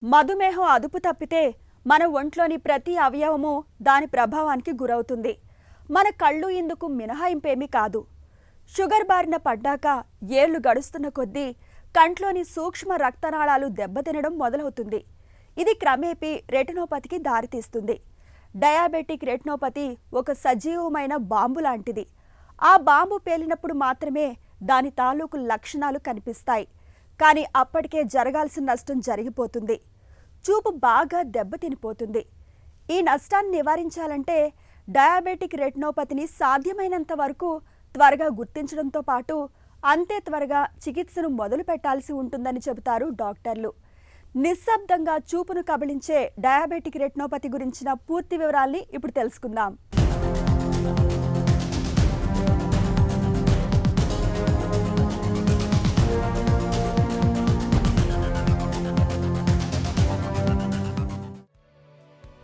మధుమేహం అదుపు తప్పితే మన ఒంట్లోని ప్రతి అవయవము దాని ప్రభావానికి గురవుతుంది. మన కళ్ళు ఇందుకు మినహాయింపేమీ కాదు. షుగర్ బారిన పడ్డాక ఏళ్లు గడుస్తున్న కొద్దీ కంట్లోని సూక్ష్మ రక్తనాళాలు దెబ్బతినడం మొదలవుతుంది. ఇది క్రమేపీ రెటినోపతికి దారితీస్తుంది. డయాబెటిక్ రెటినోపతి ఒక సజీవమైన బాంబు లాంటిది. ఆ బాంబు పేలినప్పుడు మాత్రమే దాని తాలూకు లక్షణాలు కనిపిస్తాయి. కానీ అప్పటికే జరగాల్సిన నష్టం జరిగిపోతుంది. చూపు బాగా దెబ్బతినిపోతుంది. ఈ నష్టాన్ని నివారించాలంటే డయాబెటిక్ రెటినోపతిని సాధ్యమైనంత వరకు త్వరగా గుర్తించడంతో పాటు అంతే త్వరగా చికిత్సను మొదలు పెట్టాల్సి ఉంటుందని చెబుతారు డాక్టర్లు. నిశ్శబ్దంగా చూపును కబళించే డయాబెటిక్ రెటినోపతి గురించిన పూర్తి వివరాల్ని ఇప్పుడు తెలుసుకుందాం.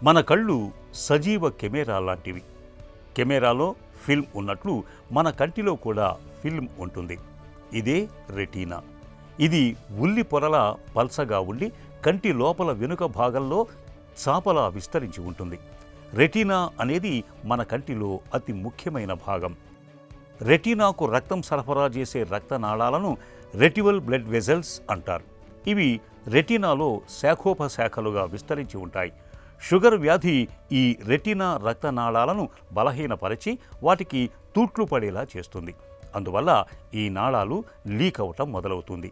మన కళ్ళు సజీవ కెమెరా లాంటివి. కెమెరాలో ఫిల్మ్ ఉన్నట్లు మన కంటిలో కూడా ఫిల్మ్ ఉంటుంది. ఇదే రెటీనా. ఇది ఉల్లి పొరల పల్సగా ఉండి కంటి లోపల వెనుక భాగంలో చాపలా విస్తరించి ఉంటుంది. రెటీనా అనేది మన కంటిలో అతి ముఖ్యమైన భాగం. రెటీనాకు రక్తం సరఫరా చేసే రక్తనాళాలను రెటివల్ బ్లడ్ వెజల్స్ అంటారు. ఇవి రెటీనాలో శాఖోపశాఖలుగా విస్తరించి ఉంటాయి. షుగర్ వ్యాధి ఈ రెటీనా రక్తనాళాలను బలహీనపరిచి వాటికి తూట్లు పడేలా చేస్తుంది. అందువల్ల ఈ నాళాలు లీక్ అవటం మొదలవుతుంది.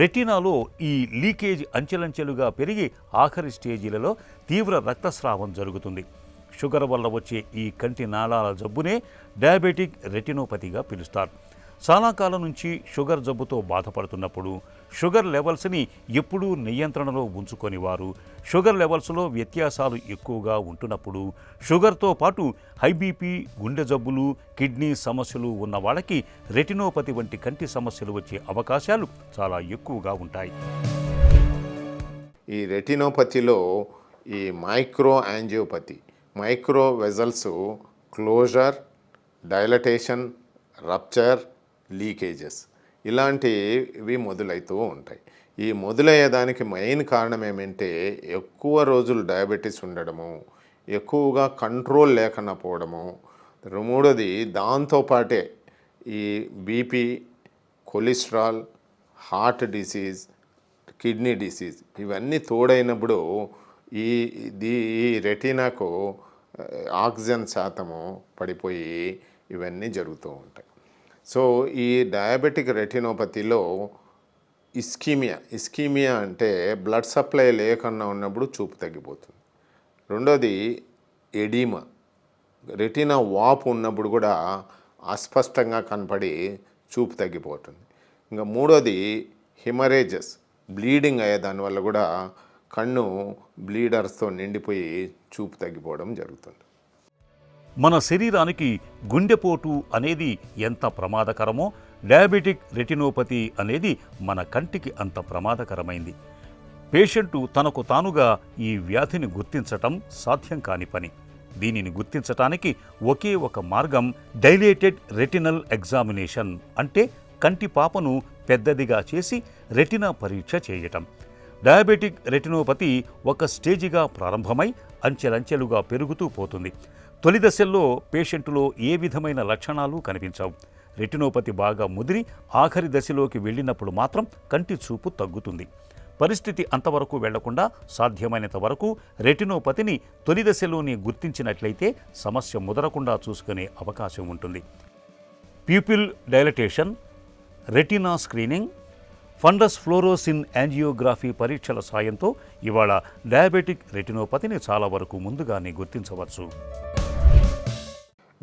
రెటీనాలో ఈ లీకేజ్ అంచెలంచెలుగా పెరిగి ఆఖరి స్టేజీలలో తీవ్ర రక్తస్రావం జరుగుతుంది. షుగర్ వల్ల వచ్చే ఈ కంటి నాళాల జబ్బునే డయాబెటిక్ రెటినోపతిగా పిలుస్తారు. చాలా కాలం నుంచి షుగర్ జబ్బుతో బాధపడుతున్నప్పుడు షుగర్ లెవెల్స్ని ఎప్పుడూ నియంత్రణలో ఉంచుకొని వారు, షుగర్ లెవెల్స్లో వ్యత్యాసాలు ఎక్కువగా ఉంటున్నప్పుడు, షుగర్తో పాటు హై బీపీ, గుండె జబ్బులు, కిడ్నీ సమస్యలు ఉన్న వాళ్ళకి రెటినోపతి వంటి కంటి సమస్యలు వచ్చే అవకాశాలు చాలా ఎక్కువగా ఉంటాయి. ఈ రెటినోపతిలో ఈ micro angiopathy, micro vessels closure, dilatation, rupture, leakages ఇలాంటివి మొదలవుతూ ఉంటాయి. ఈ మొదలయ్యేదానికి మెయిన్ కారణం ఏమంటే ఎక్కువ రోజులు డయాబెటీస్ ఉండడము, ఎక్కువగా కంట్రోల్ లేకుండా పోవడము, మూడోది దాంతోపాటే ఈ BP, cholesterol, heart disease, kidney disease ఇవన్నీ తోడైనప్పుడు ఈ రెటీనాకు ఆక్సిజన్ శాతము పడిపోయి ఇవన్నీ జరుగుతూ ఉంటాయి. సో ఈ డయాబెటిక్ రెటినోపతిలో ఇస్కీమియా అంటే బ్లడ్ సప్లై లేకుండా ఉన్నప్పుడు చూపు తగ్గిపోతుంది. రెండోది ఎడిమా, రెటీనా వాపు ఉన్నప్పుడు కూడా అస్పష్టంగా కనపడి చూపు తగ్గిపోతుంది. ఇంకా మూడోది హిమరేజెస్, బ్లీడింగ్ అయ్యే దానివల్ల కూడా కన్ను బ్లీడర్స్తో నిండిపోయి చూపు తగ్గిపోవడం జరుగుతుంది. మన శరీరానికి గుండెపోటు అనేది ఎంత ప్రమాదకరమో డయాబెటిక్ రెటినోపతి అనేది మన కంటికి అంత ప్రమాదకరమైంది. పేషెంటు తనకు తానుగా ఈ వ్యాధిని గుర్తించటం సాధ్యం కాని పని. దీనిని గుర్తించటానికి ఒకే ఒక మార్గం డైలేటెడ్ రెటినల్ ఎగ్జామినేషన్, అంటే కంటి పాపను పెద్దదిగా చేసి రెటినా పరీక్ష చేయటం. డయాబెటిక్ రెటినోపతి ఒక స్టేజిగా ప్రారంభమై అంచెలంచెలుగా పెరుగుతూ పోతుంది. తొలి దశల్లో పేషెంటులో ఏ విధమైన లక్షణాలు కనిపించవు. రెటినోపతి బాగా ముదిరి ఆఖరి దశలోకి వెళ్ళినప్పుడు మాత్రం కంటి చూపు తగ్గుతుంది. పరిస్థితి అంతవరకు వెళ్లకుండా సాధ్యమైనంత వరకు రెటినోపతిని తొలి దశలోనే గుర్తించినట్లయితే సమస్య ముదరకుండా చూసుకునే అవకాశం ఉంటుంది. Pupil dilatation, retina screening, fundus fluorescent angiography పరీక్షల సాయంతో ఇవాళ డయాబెటిక్ రెటినోపతిని చాలా వరకు ముందుగానే గుర్తించవచ్చు.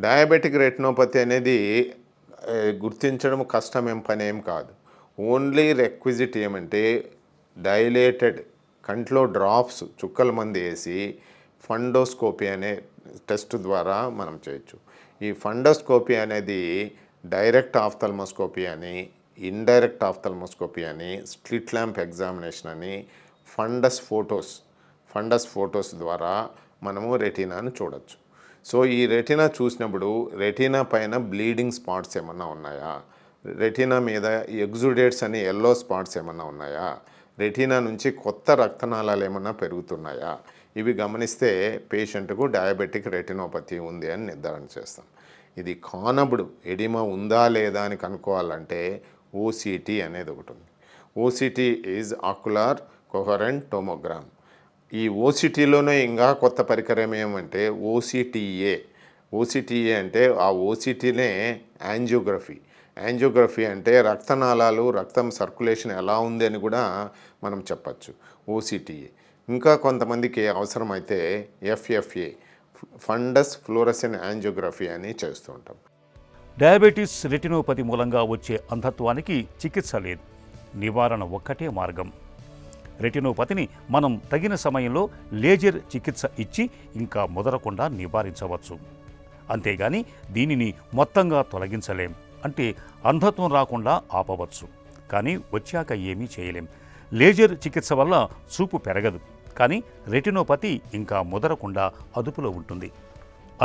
డయాబెటిక్ రెటినోపతి అనేది గుర్తించడం కష్టమేం పనేం కాదు. ఓన్లీ రెక్విజిట్ ఏమంటే డైలేటెడ్ కంట్లో డ్రాప్స్ చుక్కల మంది వేసి ఫండోస్కోపీ అనే టెస్ట్ ద్వారా మనం చేయొచ్చు. ఈ ఫండోస్కోపీ అనేది డైరెక్ట్ ఆఫ్థల్మోస్కోపీ అని, ఇండైరెక్ట్ ఆఫ్థల్మోస్కోపీ అని, స్లిట్ ల్యాంప్ ఎగ్జామినేషన్ అని, ఫండస్ ఫోటోస్ ద్వారా మనము రెటీనాను చూడొచ్చు. సో ఈ రెటీనా చూసినప్పుడు రెటీనా పైన బ్లీడింగ్ స్పాట్స్ ఏమన్నా ఉన్నాయా, రెటీనా మీద ఎగ్జుడేట్స్ అని ఎల్లో స్పాట్స్ ఏమన్నా ఉన్నాయా, రెటీనా నుంచి కొత్త రక్తనాళాలు ఏమన్నా పెరుగుతున్నాయా, ఇవి గమనిస్తే పేషెంట్కు డయాబెటిక్ రెటినోపతి ఉంది అని నిర్ధారణ చేస్తాం. ఇది కానబుడు ఎడిమా ఉందా లేదా అని కనుక్కోవాలంటే ఓసిటీ అనేది ఒకటి ఉంది. OCT is ocular coherent tomogram. ఈ ఓసిటీలోనే ఇంకా కొత్త పరికరం ఏమంటే ఓసిటీఏ. ఓసిటీఏ అంటే ఆ ఓసిటీనే యాంజియోగ్రఫీ. యాంజియోగ్రఫీ అంటే రక్తనాళాలు, రక్తం సర్క్యులేషన్ ఎలా ఉంది అని కూడా మనం చెప్పచ్చు ఓసిటీఏ. ఇంకా కొంతమందికి అవసరమైతే ఎఫ్ఎఫ్ఏ, ఫండస్ ఫ్లోరసెంట్ యాంజియోగ్రఫీ అని చేస్తూ ఉంటాం. డయాబెటీస్ రెటినోపతి మూలంగా వచ్చే అంధత్వానికి చికిత్స లేదు, నివారణ ఒక్కటే మార్గం. రెటినోపతిని మనం తగిన సమయంలో లేజర్ చికిత్స ఇచ్చి ఇంకా ముదరకుండా నివారించవచ్చు. అంతేగాని దీనిని మొత్తంగా తొలగించలేం, అంటే అంధత్వం రాకుండా ఆపవచ్చు, కానీ వచ్చాక ఏమీ చేయలేం. లేజర్ చికిత్స వల్ల చూపు పెరగదు, కానీ రెటినోపతి ఇంకా ముదరకుండా అదుపులో ఉంటుంది.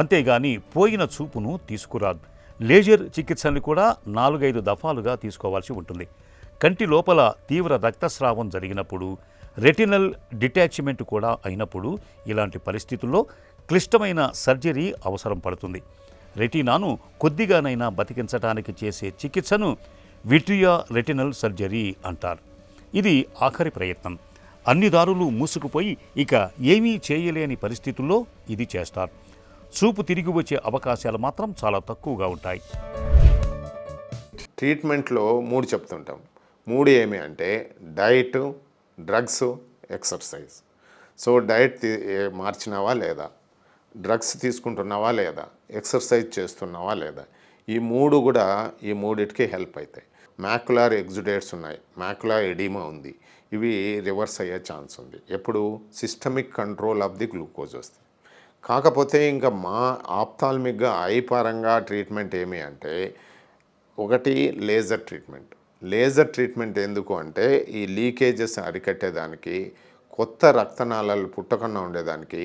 అంతేగాని పోయిన చూపును తీసుకురాదు. లేజర్ చికిత్సని కూడా 4-5 దఫాలుగా తీసుకోవాల్సి ఉంటుంది. కంటి లోపల తీవ్ర రక్తస్రావం జరిగినప్పుడు, రెటినల్ డిటాచ్మెంట్ కూడా అయినప్పుడు ఇలాంటి పరిస్థితుల్లో క్లిష్టమైన సర్జరీ అవసరం పడుతుంది. రెటీనాను కొద్దిగానైనా బతికించడానికి చేసే చికిత్సను విట్రియా రెటినల్ సర్జరీ అంటారు. ఇది ఆఖరి ప్రయత్నం. అన్ని దారులు మూసుకుపోయి ఇక ఏమీ చేయలేని పరిస్థితుల్లో ఇది చేస్తారు. చూపు తిరిగి వచ్చే అవకాశాలు మాత్రం చాలా తక్కువగా ఉంటాయి. ట్రీట్మెంట్లో 3 చెప్తుంటాం. 3 ఏమి అంటే diet, drugs, exercise. So diet మార్చినావా లేదా, డ్రగ్స్ తీసుకుంటున్నావా లేదా, ఎక్సర్సైజ్ చేస్తున్నావా లేదా, ఈ 3 కూడా ఈ 3టికి హెల్ప్ అవుతాయి. మ్యాకులార్ ఎగ్జుడేట్స్ ఉన్నాయి, మ్యాకులార్ ఎడిమా ఉంది, ఇవి రివర్స్ అయ్యే ఛాన్స్ ఉంది ఎప్పుడు systemic control of the glucose వస్తుంది. కాకపోతే ఇంకా మా ఆప్థాల్మిక్గా ఐ పరంగా ట్రీట్మెంట్ ఏమి అంటే ఒకటి లేజర్ ట్రీట్మెంట్. లేజర్ ట్రీట్మెంట్ ఎందుకు అంటే ఈ లీకేజెస్ అరికట్టేదానికి, కొత్త రక్తనాళాలు పుట్టకుండా ఉండేదానికి,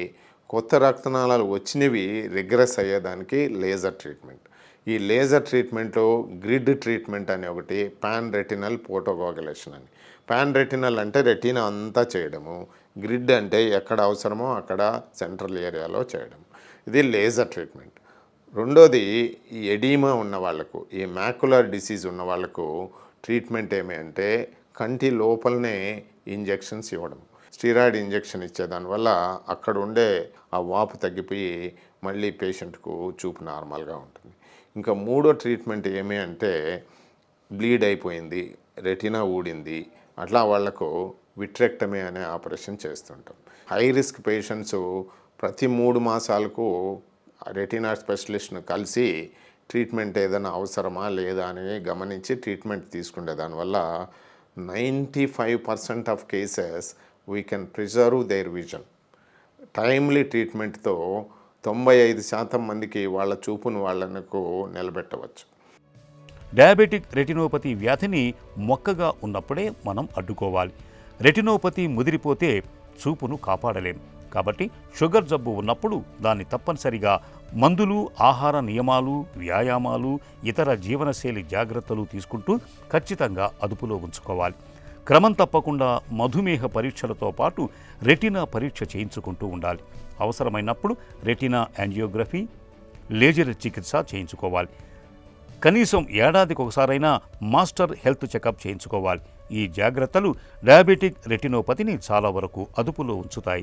కొత్త రక్తనాళాలు వచ్చినవి రిగ్రెస్ అయ్యేదానికి లేజర్ ట్రీట్మెంట్. ఈ లేజర్ ట్రీట్మెంట్లో గ్రిడ్ ట్రీట్మెంట్ అని ఒకటి, పాన్ రెటినల్ ఫోటోకోగులేషన్ అని. పాన్ రెటినల్ అంటే రెటీనా అంతా చేయడము, గ్రిడ్ అంటే ఎక్కడ అవసరమో అక్కడ సెంట్రల్ ఏరియాలో చేయడం. ఇది లేజర్ ట్రీట్మెంట్. రెండోది ఈ ఎడీమా ఉన్న వాళ్ళకు, ఈ మ్యాకులర్ డిసీజ్ ఉన్న వాళ్ళకు ట్రీట్మెంట్ ఏమి అంటే కంటి లోపలనే ఇంజెక్షన్స్ ఇవ్వడం. స్టీరాయిడ్ ఇంజెక్షన్ ఇచ్చేదానివల్ల అక్కడ ఉండే ఆ వాపు తగ్గిపోయి మళ్ళీ పేషెంట్కు చూపు నార్మల్గా ఉంటుంది. ఇంకా మూడో ట్రీట్మెంట్ ఏమి అంటే బ్లీడ్ అయిపోయింది, రెటీనా ఊడింది, అట్లా వాళ్లకు విట్రెక్టమీ అనే ఆపరేషన్ చేస్తుంటాం. హై రిస్క్ పేషెంట్స్ ప్రతి 3 మాసాలకు రెటీనా స్పెషలిస్ట్ను కలిసి ట్రీట్మెంట్ ఏదైనా అవసరమా లేదా అని గమనించి ట్రీట్మెంట్ తీసుకునే దానివల్ల 95% of cases we can preserve their vision. Timely ట్రీట్మెంట్తో 95% మందికి వాళ్ళ చూపును వాళ్ళకు నిలబెట్టవచ్చు. డయాబెటిక్ రెటినోపతి వ్యాధిని మొక్కగా ఉన్నప్పుడే మనం అడ్డుకోవాలి. రెటినోపతి ముదిరిపోతే చూపును కాపాడలేం. కాబట్టి షుగర్ జబ్బు ఉన్నప్పుడు దాన్ని తప్పనిసరిగా మందులు, ఆహార నియమాలు, వ్యాయామాలు, ఇతర జీవనశైలి జాగ్రత్తలు తీసుకుంటూ ఖచ్చితంగా అదుపులో ఉంచుకోవాలి. క్రమం తప్పకుండా మధుమేహ పరీక్షలతో పాటు రెటీనా పరీక్ష చేయించుకుంటూ ఉండాలి. అవసరమైనప్పుడు రెటీనా యాంజియోగ్రఫీ, లేజర్ చికిత్స చేయించుకోవాలి. కనీసం ఏడాదికి ఒకసారైనా మాస్టర్ హెల్త్ చెకప్ చేయించుకోవాలి. ఈ జాగ్రత్తలు డయాబెటిక్ రెటినోపతిని చాలా వరకు అదుపులో ఉంచుతాయి.